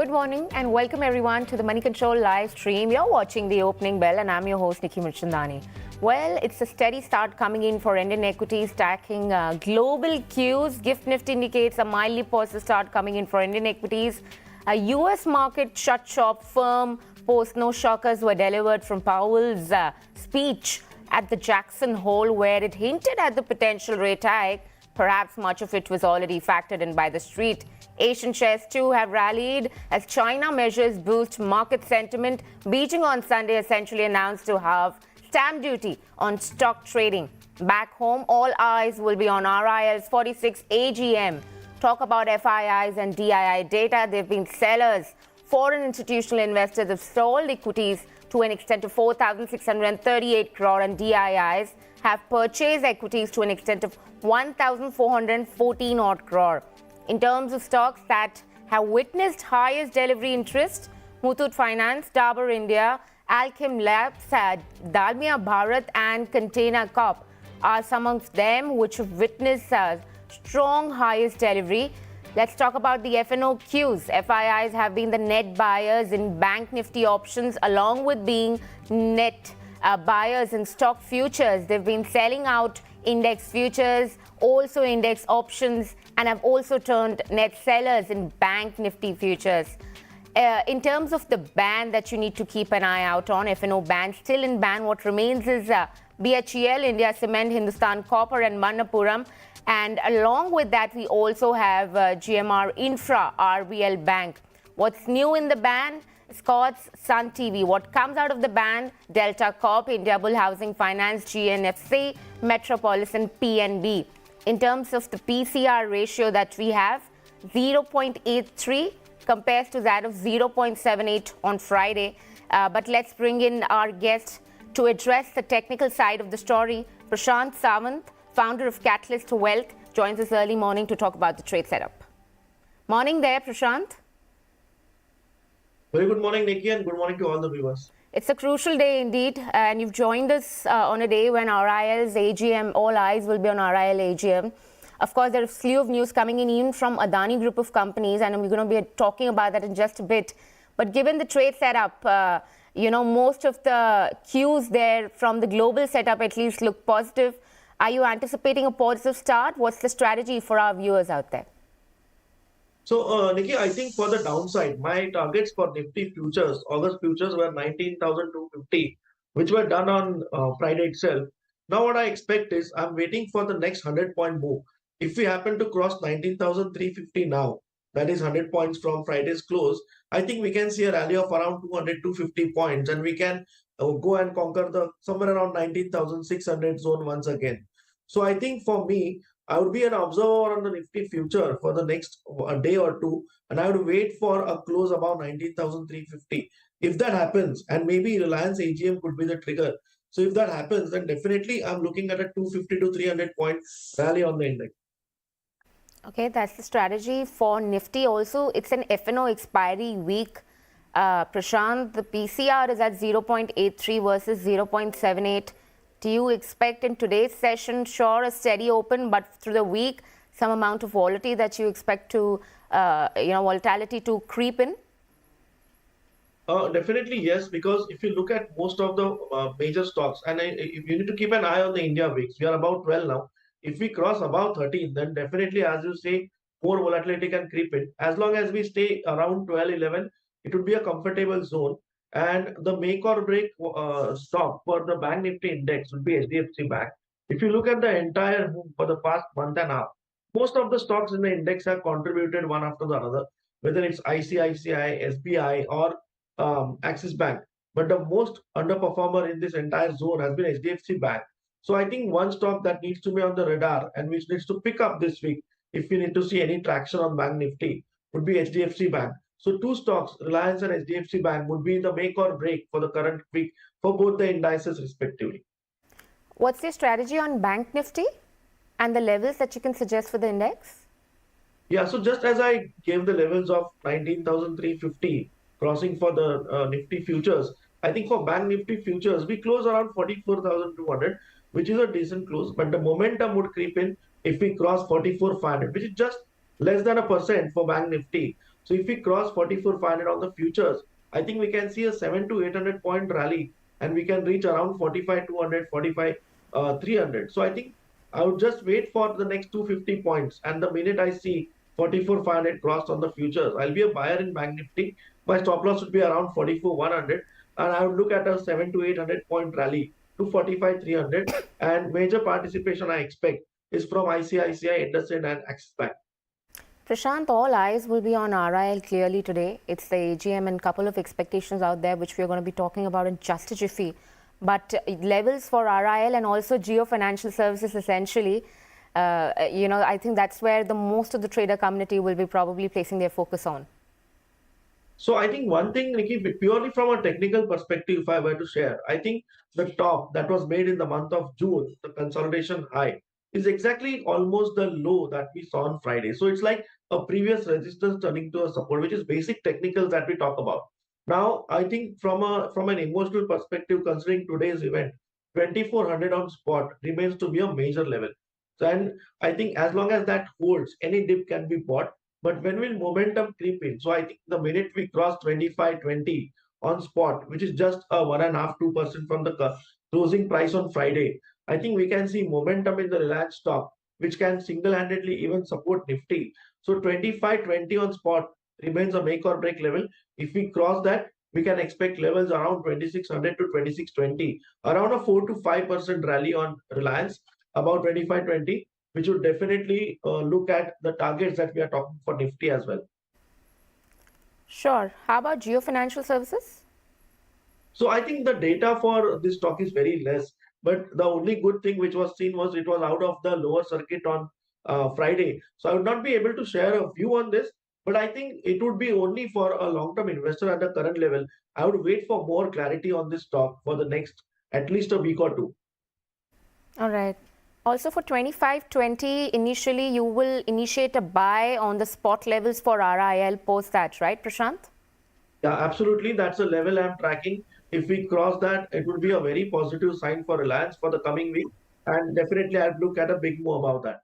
Good morning and welcome everyone to the Moneycontrol live stream. You're watching the opening bell and I'm your host Nickey Mirchandani. Well, it's a steady start coming in for Indian equities, stacking global cues. GIFT Nifty indicates a mildly positive start coming in for Indian equities. A US market shut shop firm post no shockers were delivered from Powell's speech at the Jackson Hole, where it hinted at the potential rate hike. Perhaps much of it was already factored in by the street. Asian shares too have rallied as China measures boost market sentiment. Beijing on Sunday essentially announced to have stamp duty on stock trading. Back home, all eyes will be on RIL's 46 AGM. Talk about FIIs and DII data. They've been sellers. Foreign institutional investors have sold equities to an extent of 4,638 crore, and DIIs have purchased equities to an extent of 1,414 odd crore. In terms of stocks that have witnessed highest delivery interest, Muthoot Finance, Dabur India, Alchem Labs, Dalmia Bharat and Container Corp are some of them which have witnessed strong highest delivery. Let's talk about the F&O cues. FIIs have been the net buyers in Bank Nifty options along with being net buyers in stock futures. They've been selling out index futures, also index options, and have also turned net sellers in Bank Nifty futures. In terms of the band that you need to keep an eye out on, F&O band, still in band, what remains is BHEL, India Cement, Hindustan Copper and Manappuram. And along with that, we also have GMR Infra, RBL Bank. What's new in the band? Scott's, Sun TV. What comes out of the band? Delta Corp, Indiabulls Housing Finance, GNFC, Metropolis and PNB. In terms of the PCR ratio that we have, 0.83 compares to that of 0.78 on Friday. But let's bring in our guest to address the technical side of the story. Prashant Sawant, founder of Catalyst Wealth, joins us early morning to talk about the trade setup. Morning there, Prashant. Very good morning, Nickey, and good morning to all the viewers. It's a crucial day indeed, and you've joined us on a day when RIL's AGM, all eyes will be on RIL AGM. Of course, there are a slew of news coming in even from Adani Group of companies, and we're going to be talking about that in just a bit. But given the trade setup, most of the cues there from the global setup at least look positive. Are you anticipating a positive start? What's the strategy for our viewers out there? So, Nickey, I think for the downside, my targets for Nifty futures, August futures were 19,250, which were done on Friday itself. Now, what I expect is I'm waiting for the next 100-point move. If we happen to cross 19,350 now, that is 100 points from Friday's close, I think we can see a rally of around 200, 250 points, and we can go and conquer the somewhere around 19,600 zone once again. So, I think for me, I would be an observer on the Nifty future for the next day or two, and I would wait for a close above 19,350. If that happens, and maybe Reliance AGM could be the trigger. So if that happens, then definitely I'm looking at a 250 to 300 point rally on the index. Okay, that's the strategy for Nifty. Also, it's an F&O expiry week. Prashant, the PCR is at 0.83 versus 0.78. Do you expect in today's session, sure, a steady open, but through the week, some amount of volatility that you expect to, volatility to creep in? Definitely yes, because if you look at most of the major stocks, and if you need to keep an eye on the India VIX, we are about 12 now. If we cross above 13, then definitely, as you say, more volatility can creep in. As long as we stay around 12, 11, it would be a comfortable zone. And the make or break stock for the Bank Nifty index would be HDFC Bank. If you look at the entire move for the past month and a half, most of the stocks in the index have contributed one after the other, whether it's ICICI, SBI, or Axis Bank. But the most underperformer in this entire zone has been HDFC Bank. So I think one stock that needs to be on the radar and which needs to pick up this week, if we need to see any traction on Bank Nifty, would be HDFC Bank. So two stocks, Reliance and HDFC Bank, would be the make or break for the current week for both the indices respectively. What's your strategy on Bank Nifty and the levels that you can suggest for the index? Yeah, so just as I gave the levels of 19,350 crossing for the Nifty futures, I think for Bank Nifty futures, we close around 44,200, which is a decent close, but the momentum would creep in if we cross 44,500, which is just less than 1% for Bank Nifty. So if we cross 44,500 on the futures, I think we can see a 7 to 800 point rally, and we can reach around 45,200, 45,300. So I think I would just wait for the next 250 points. And the minute I see 44,500 crossed on the futures, I'll be a buyer in Bank Nifty. My stop loss would be around 44,100. And I would look at a 7 to 800 point rally to 45,300. And major participation I expect is from ICICI, IndusInd, and Axis Bank. Prashant, all eyes will be on RIL clearly today. It's the AGM and couple of expectations out there, which we're going to be talking about in just a jiffy. But levels for RIL and also Jio Financial Services essentially, I think that's where the most of the trader community will be probably placing their focus on. So I think one thing, Nicky, purely from a technical perspective, if I were to share, I think the top that was made in the month of June, the consolidation high, is exactly almost the low that we saw on Friday. So it's like a previous resistance turning to a support, which is basic technicals that we talk about. Now, I think from an emotional perspective, considering today's event, 2400 on spot remains to be a major level. So, and I think as long as that holds, any dip can be bought. But when will momentum creep in? So I think the minute we cross 25.20 on spot, which is just a 1.5%, 2% from the closing price on Friday, I think we can see momentum in the Reliance stock, which can single-handedly even support Nifty. So 25.20 on spot remains a make or break level. If we cross that, we can expect levels around 2600 to 2620, around a 4 to 5% rally on Reliance, about 25.20, which would definitely look at the targets that we are talking for Nifty as well. Sure. How about Jio Financial Services? So I think the data for this stock is very less, but the only good thing which was seen was it was out of the lower circuit on Friday. So I would not be able to share a view on this, but I think it would be only for a long-term investor at the current level. I would wait for more clarity on this stock for the next at least a week or two. All right. Also for 25.20, initially you will initiate a buy on the spot levels for RIL post that, right, Prashant? Yeah, absolutely. That's a level I'm tracking. If we cross that, it would be a very positive sign for Reliance for the coming week. And definitely I'd look at a big move about that.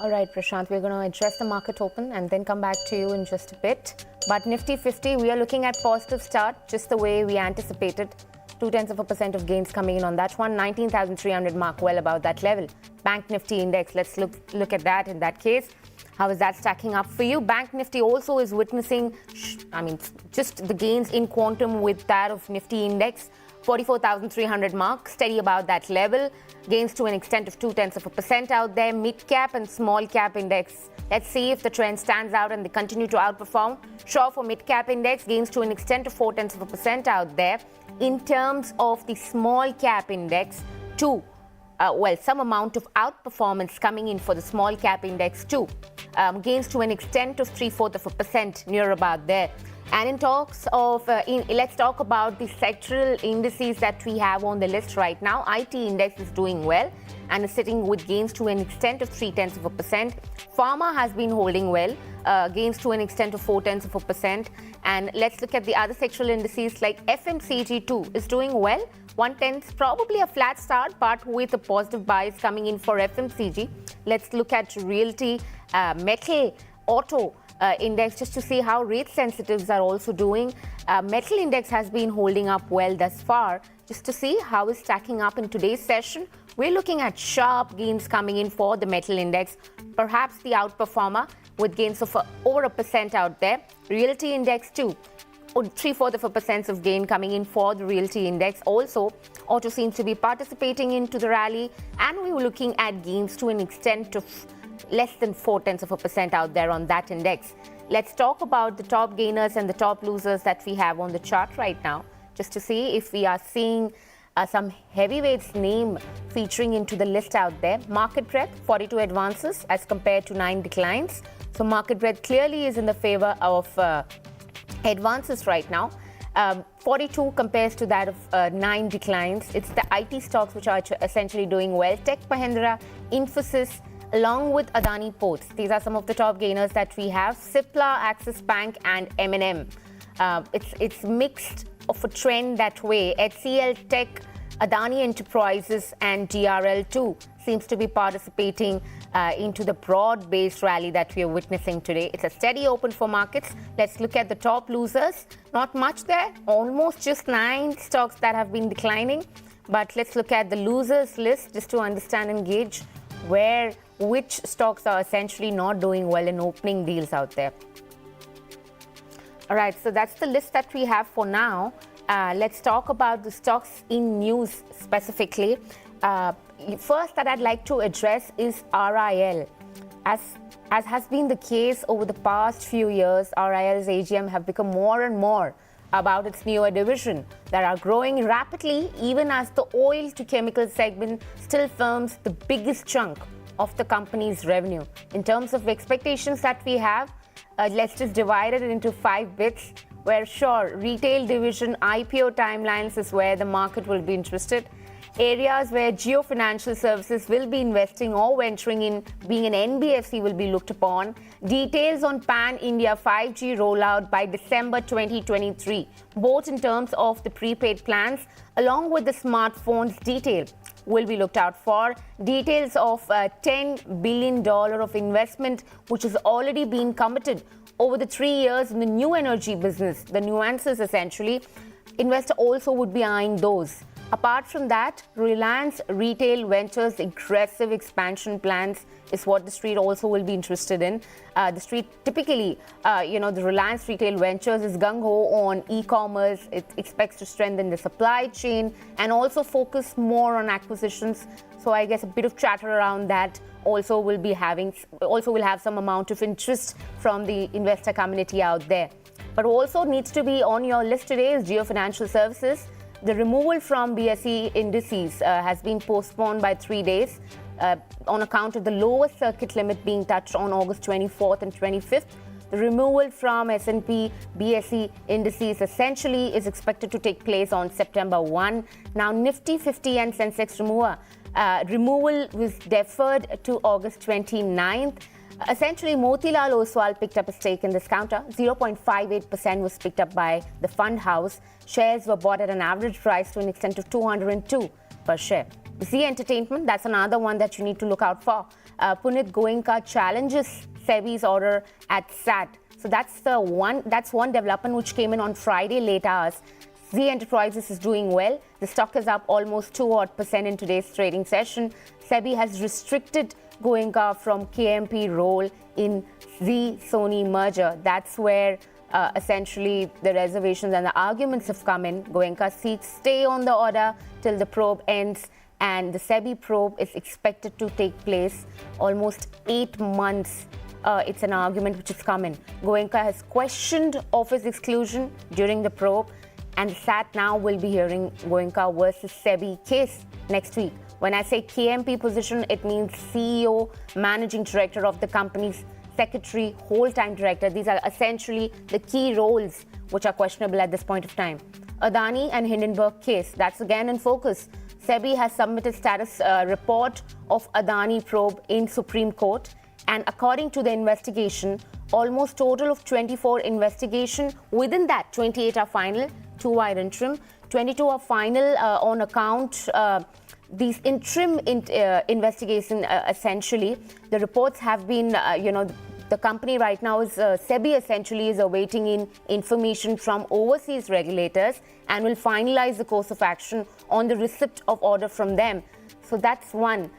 All right, Prashant, we're going to address the market open and then come back to you in just a bit. But Nifty 50, we are looking at positive start, just the way we anticipated. 0.2% of gains coming in on that one. 19,300 mark, well above that level. Bank Nifty index, let's look at that in that case. How is that stacking up for you? Bank Nifty also is witnessing, just the gains in quantum with that of Nifty index. 44,300 mark, steady about that level. Gains to an extent of 0.2% out there. Mid cap and small cap index. Let's see if the trend stands out and they continue to outperform. Sure, for mid cap index, gains to an extent of 0.4% out there. In terms of the small cap index, some amount of outperformance coming in for the small cap index too. Gains to an extent of 0.75%, near about there. And in talks of, let's talk about the sectoral indices that we have on the list right now. IT index is doing well and is sitting with gains to an extent of 0.3%. Pharma has been holding well, gains to an extent of 0.4%. And let's look at the other sectoral indices like FMCG too is doing well. 110 probably a flat start, but with a positive bias coming in for FMCG. Let's look at realty, metal, auto index just to see how rate sensitives are also doing. Metal index has been holding up well thus far. Just to see how it's stacking up in today's session, we're looking at sharp gains coming in for the metal index, perhaps the outperformer with gains of over 1% out there. Realty index too, 0.75% of gain coming in for the realty index. Also, auto seems to be participating into the rally, and we were looking at gains to an extent of less than 0.4% out there on that index. Let's talk about the top gainers and the top losers that we have on the chart right now, just to see if we are seeing some heavyweights name featuring into the list out there. Market breadth, 42 advances as compared to 9 declines. So market breadth clearly is in the favor of advances right now. 42 compares to that of 9 declines. It's the IT stocks which are essentially doing well. Tech Mahindra, Infosys, along with Adani Ports. These are some of the top gainers that we have. Cipla, Axis Bank and M&M. It's mixed of a trend that way. HCL Tech, Adani Enterprises and DRL too seems to be participating into the broad-based rally that we are witnessing today. It's a steady open for markets. Let's look at the top losers. Not much there, almost just 9 stocks that have been declining. But let's look at the losers list just to understand and gauge which stocks are essentially not doing well in opening deals out there. All right, so that's the list that we have for now. Let's talk about the stocks in news specifically. First that I'd like to address is RIL. As has been the case over the past few years, RIL's AGM have become more and more about its newer division that are growing rapidly, even as the oil to chemical segment still forms the biggest chunk of the company's revenue. In terms of expectations that we have, let's just divide it into 5 bits, where sure, retail division IPO timelines is where the market will be interested. Areas where Jio Financial Services will be investing or venturing in, being an NBFC, will be looked upon. Details on Pan-India 5G rollout by December 2023, both in terms of the prepaid plans along with the smartphones detail will be looked out for. Details of $10 billion of investment, which has already been committed over the 3 years in the new energy business. The nuances essentially, investor also would be eyeing those. Apart from that, Reliance Retail Ventures' aggressive expansion plans is what the street also will be interested in. The street typically, the Reliance Retail Ventures is gung-ho on e-commerce. It expects to strengthen the supply chain and also focus more on acquisitions. So I guess a bit of chatter around that also will have some amount of interest from the investor community out there. But also needs to be on your list today is Jio Financial Services. The removal from BSE indices has been postponed by 3 days on account of the lowest circuit limit being touched on August 24th and 25th. The removal from S&P BSE indices essentially is expected to take place on September 1. Now, Nifty 50 and Sensex removal was deferred to August 29th. Essentially, Motilal Oswal picked up a stake in this counter. 0.58% was picked up by the fund house. Shares were bought at an average price to an extent of 202 per share. Zee Entertainment, that's another one that you need to look out for. Punit Goenka challenges SEBI's order at SAT. So that's one development which came in on Friday late hours. Zee Enterprises is doing well. The stock is up almost 2% in today's trading session. SEBI has restricted Goenka from KMP role in Zee-Sony merger. That's where essentially the reservations and the arguments have come in. Goenka seeks stay on the order till the probe ends, and the SEBI probe is expected to take place almost 8 months. It's an argument which has come in. Goenka has questioned office exclusion during the probe, and the SAT now will be hearing Goenka versus SEBI case next week. When I say KMP position, it means CEO, managing director of the company's secretary, whole-time director. These are essentially the key roles which are questionable at this point of time. Adani and Hindenburg case, that's again in focus. SEBI has submitted status report of Adani probe in Supreme Court, and according to the investigation, almost total of 24 investigation. Within that, 28 are final, 2 are interim, 22 are final on account these interim investigation. Essentially, the reports have been, the company right now is SEBI essentially is awaiting in information from overseas regulators and will finalize the course of action on the receipt of order from them. So that's one.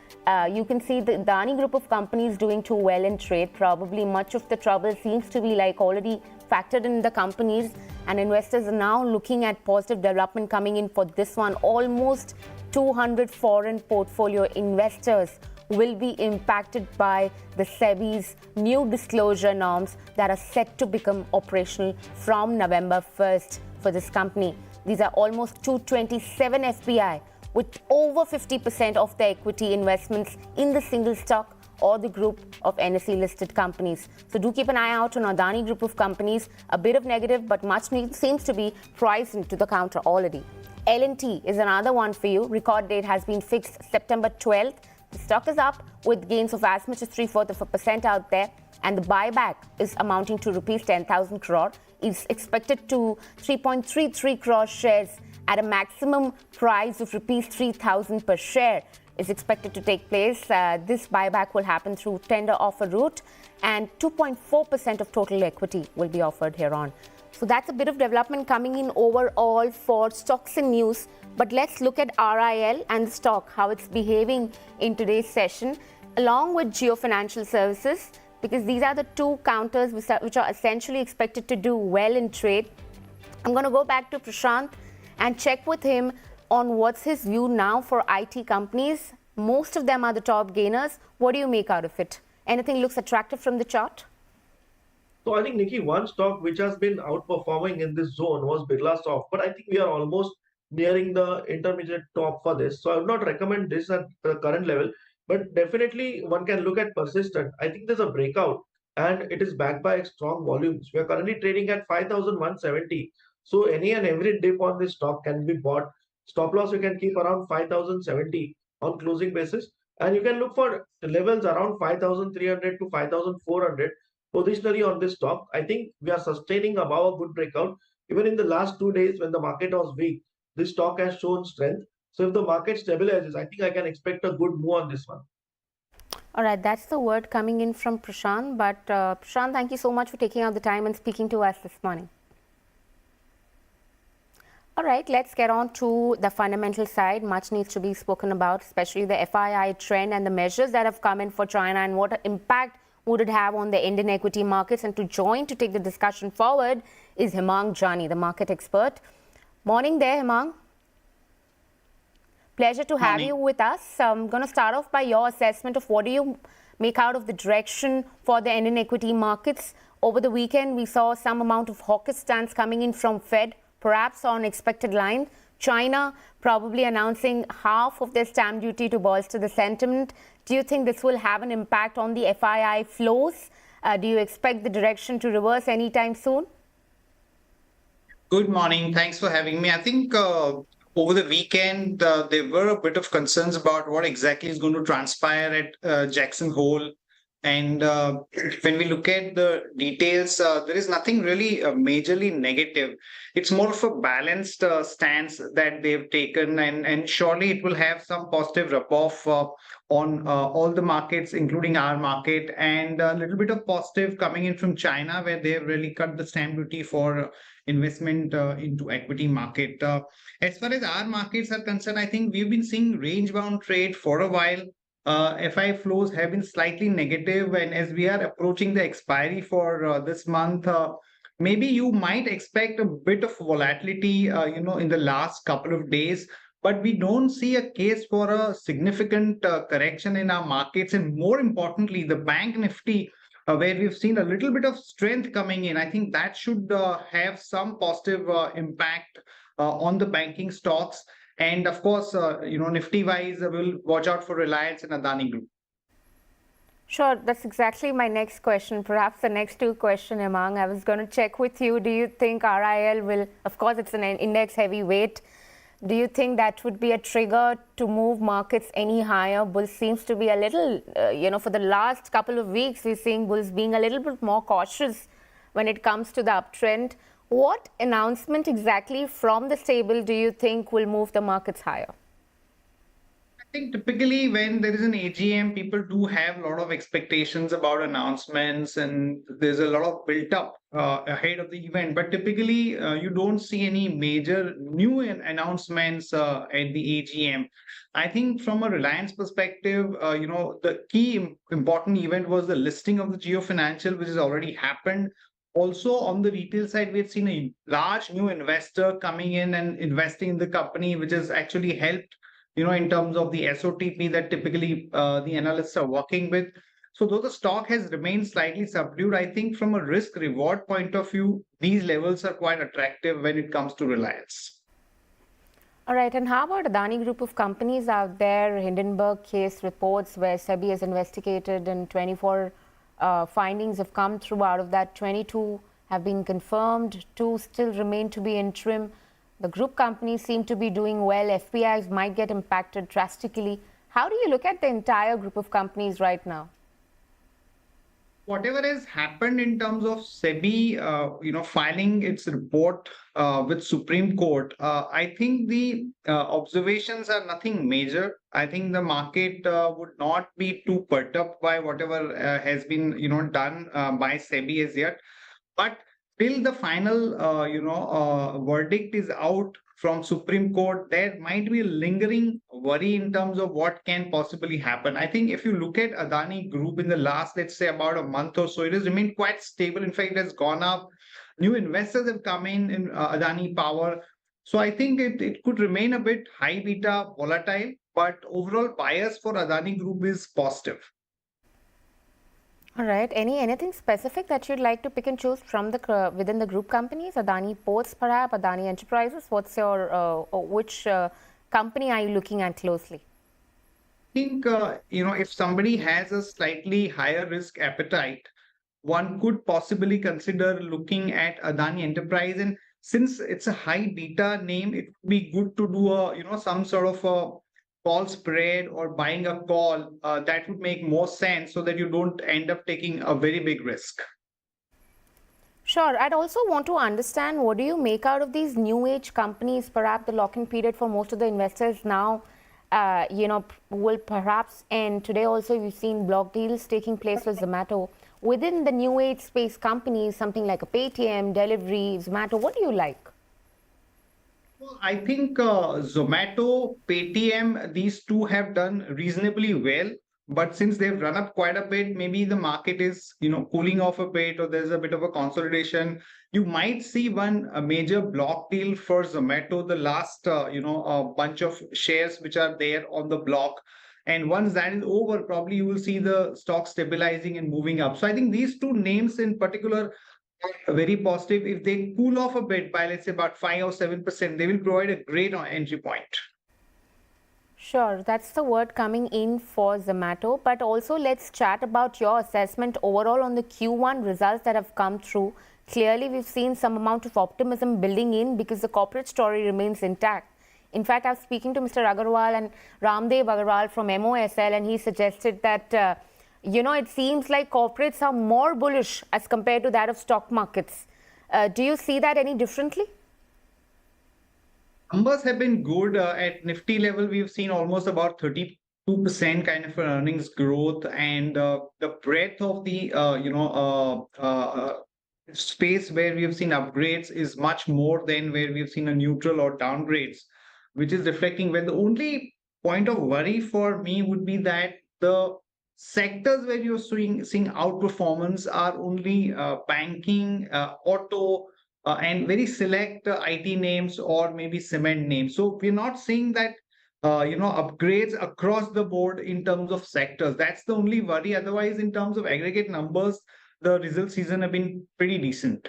You can see the Adani Group of companies doing too well in trade. Probably much of the trouble seems to be already factored in the companies, and investors are now looking at positive development coming in for this one. Almost 200 foreign portfolio investors will be impacted by the SEBI's new disclosure norms that are set to become operational from November 1st for this company. These are almost 227 FPI with over 50% of their equity investments in the single stock or the group of NSE listed companies. So do keep an eye out on Adani Group of companies. A bit of negative, but much seems to be priced into the counter already. L&T is another one for you. Record date has been fixed September 12th. The stock is up with gains of as much as 0.75% out there, and the buyback is amounting to rupees 10,000 crore. It's expected to 3.33 crore shares at a maximum price of rupees 3,000 per share. is expected to take place. This buyback will happen through tender offer route, and 2.4% of total equity will be offered here on. So that's a bit of development coming in overall for stocks and news. But let's look at RIL and the stock, how it's behaving in today's session, along with Jio Financial Services, because these are the two counters which are essentially expected to do well in trade. I'm going to go back to Prashant and check with him on what's his view now for IT companies. Most of them are the top gainers. What do you make out of it? Anything looks attractive from the chart? So I think, Nikki, one stock which has been outperforming in this zone was Birlasoft, but I think we are almost nearing the intermediate top for this. So I would not recommend this at the current level, but definitely one can look at persistent. I think there's a breakout and it is backed by strong volumes. We are currently trading at 5,170. So any and every dip on this stock can be bought. Stop loss you can keep around 5,070 on closing basis. And you can look for levels around 5,300 to 5,400 positionally on this stock. I think we are sustaining above a good breakout. Even in the last 2 days when the market was weak, this stock has shown strength. So if the market stabilizes, I think I can expect a good move on this one. All right, that's the word coming in from Prashant. But Prashant, thank you so much for taking out the time and speaking to us this morning. All right, let's get on to the fundamental side. Much needs to be spoken about, especially the FII trend and the measures that have come in for China and what impact would it have on the Indian equity markets. And to join to take the discussion forward is Hemang, Jani, the market expert. Morning there, Hemang. Pleasure to have you with us. I'm going to start off by your assessment of what do you make out of the direction for the Indian equity markets. Over the weekend, we saw some amount of hawkish stance coming in from Fed, perhaps on expected line. China probably announcing half of their stamp duty to bolster the sentiment. Do you think this will have an impact on the FII flows? Do you expect the direction to reverse anytime soon? Good morning. Thanks for having me. I think over the weekend, there were a bit of concerns about what exactly is going to transpire at Jackson Hole. And when we look at the details, there is nothing really majorly negative. It's more of a balanced stance that they've taken, and surely it will have some positive rub-off on all the markets, including our market, and a little bit of positive coming in from China, where they've really cut the stamp duty for investment into equity market. As far as our markets are concerned, I think we've been seeing range-bound trade for a while. FI flows have been slightly negative, and as we are approaching the expiry for this month, maybe you might expect a bit of volatility, in the last couple of days. But we don't see a case for a significant correction in our markets, and more importantly, the bank Nifty, where we've seen a little bit of strength coming in. I think that should have some positive impact on the banking stocks. And of course, Nifty-wise, we'll watch out for Reliance and Adani Group. Sure, that's exactly my next question. Perhaps the next two questions, Hemang. I was going to check with you. Do you think RIL will, of course, it's an index heavyweight. Do you think that would be a trigger to move markets any higher? Bulls seems to be a little, for the last couple of weeks, we're seeing bulls being a little bit more cautious when it comes to the uptrend. What announcement exactly from the stable do you think will move the markets higher? I think typically when there is an AGM, people do have a lot of expectations about announcements, and there's a lot of built up ahead of the event. But typically, you don't see any major new announcements at the AGM. I think from a Reliance perspective, the key important event was the listing of the Jio Financial, which has already happened. Also, on the retail side, we've seen a large new investor coming in and investing in the company, which has actually helped, in terms of the SOTP that typically the analysts are working with. So though the stock has remained slightly subdued, I think from a risk reward point of view, these levels are quite attractive when it comes to Reliance. All right. And how about Adani Group of companies out there? Hindenburg case reports where SEBI has investigated and 24 findings have come through. Out of that, 22 have been confirmed, 2 still remain to be interim. The group companies seem to be doing well. FPIs might get impacted drastically. How do you look at the entire group of companies right now? Whatever has happened in terms of SEBI, filing its report with Supreme Court, I think the observations are nothing major. I think the market would not be too perturbed by whatever has been, done by SEBI as yet. But till the final, verdict is out from Supreme Court, there might be a lingering worry in terms of what can possibly happen. I think if you look at Adani Group in the last, let's say, about a month or so, it has remained quite stable. In fact, it has gone up. New investors have come in Adani Power. So I think it could remain a bit high beta volatile, but overall bias for Adani Group is positive. All right. Anything specific that you'd like to pick and choose from the within the group companies? Adani Ports, perhaps Adani Enterprises. What's your which company are you looking at closely? I think if somebody has a slightly higher risk appetite, one could possibly consider looking at Adani Enterprise. And since it's a high beta name, it would be good to do some sort of a call spread or buying a call. That would make more sense so that you don't end up taking a very big risk. Sure. I'd also want to understand, what do you make out of these new age companies? Perhaps the lock-in period for most of the investors now, will perhaps end. Today also we've seen block deals taking place with Zomato. Within the new age space companies, something like a Paytm, Delivery, Zomato, what do you like? Well, I think Zomato, Paytm, these two have done reasonably well. But since they've run up quite a bit, maybe the market is, cooling off a bit, or there's a bit of a consolidation. You might see one major block deal for Zomato, the last, a bunch of shares which are there on the block. And once that is over, probably you will see the stock stabilizing and moving up. So I think these two names in particular are very positive. If they cool off a bit by, let's say, about 5 or 7%, they will provide a great entry point. Sure, that's the word coming in for Zomato. But also let's chat about your assessment overall on the Q1 results that have come through. Clearly, we've seen some amount of optimism building in because the corporate story remains intact. In fact, I was speaking to Mr. Agarwal and Ramdev Agarwal from MOSL, and he suggested that, it seems like corporates are more bullish as compared to that of stock markets. Do you see that any differently? Numbers have been good. At Nifty level, we've seen almost about 32% kind of an earnings growth, and the breadth of the space where we've seen upgrades is much more than where we've seen a neutral or downgrades, which is reflecting well. The only point of worry for me would be that the sectors where you're seeing outperformance are only banking, auto, and very select IT names or maybe cement names. So we're not seeing that, upgrades across the board in terms of sectors. That's the only worry. Otherwise, in terms of aggregate numbers, the result season have been pretty decent.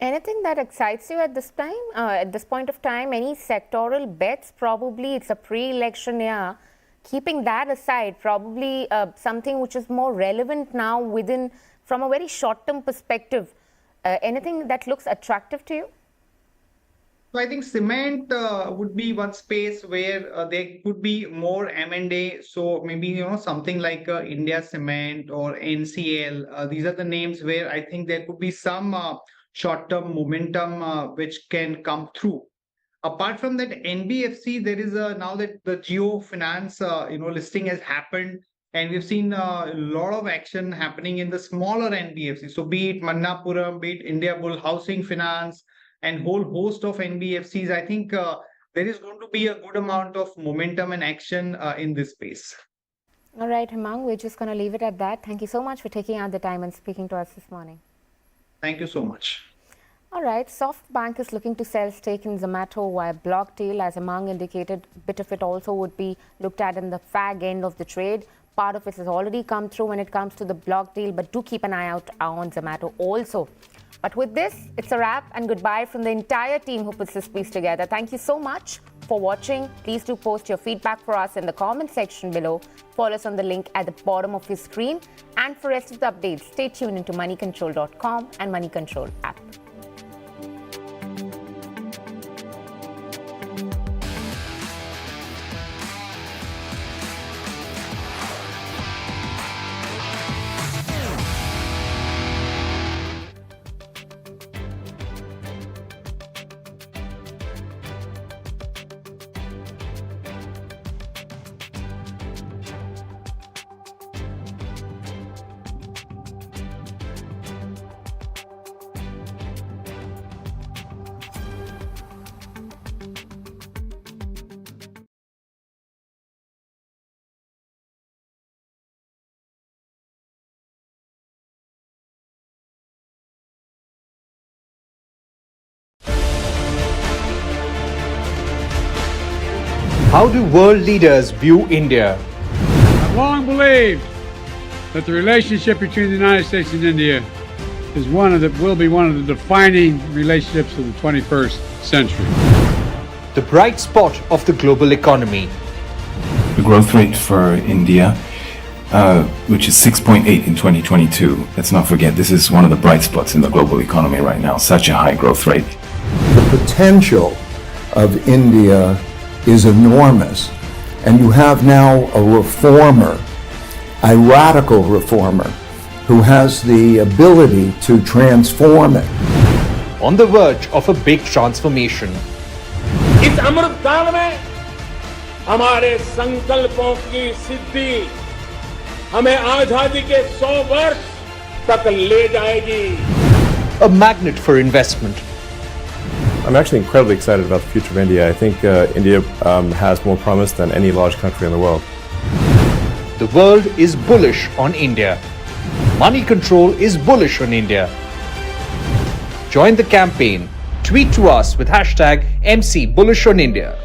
Anything that excites you at this time, at this point of time? Any sectoral bets? Probably it's a pre-election year. Keeping that aside, probably something which is more relevant now from a very short-term perspective. Anything that looks attractive to you? So I think cement would be one space where there could be more M&A. So maybe something like India Cement or NCL. These are the names where I think there could be some short-term momentum which can come through. Apart from that, NBFC, there is now that the Jio Finance listing has happened. And we've seen a lot of action happening in the smaller NBFCs. So be it Mannapuram, be it India Bull Housing Finance, and whole host of NBFCs. I think there is going to be a good amount of momentum and action in this space. All right, Hemang, we're just going to leave it at that. Thank you so much for taking out the time and speaking to us this morning. Thank you so much. All right, SoftBank is looking to sell stake in Zomato via block deal. As Hemang indicated, a bit of it also would be looked at in the fag end of the trade. Part of it has already come through when it comes to the block deal, but do keep an eye out on Zomato also. But with this, it's a wrap and goodbye from the entire team who puts this piece together. Thank you so much for watching. Please do post your feedback for us in the comment section below. Follow us on the link at the bottom of your screen. And for rest of the updates, stay tuned into moneycontrol.com and Moneycontrol app. How do world leaders view India? I've long believed that the relationship between the United States and India is will be one of the defining relationships of the 21st century. The bright spot of the global economy. The growth rate for India, which is 6.8 in 2022. Let's not forget, this is one of the bright spots in the global economy right now, such a high growth rate. The potential of India is enormous, and you have now a reformer, a radical reformer, who has the ability to transform it. On the verge of a big transformation. इस अमृत काल में हमारे संकल्पों की सिद्धि हमें आजादी के 100 वर्ष तक ले जाएगी. A magnet for investment. I'm actually incredibly excited about the future of India. I think India has more promise than any large country in the world. The world is bullish on India. Moneycontrol is bullish on India. Join the campaign. Tweet to us with hashtag MC Bullish on India.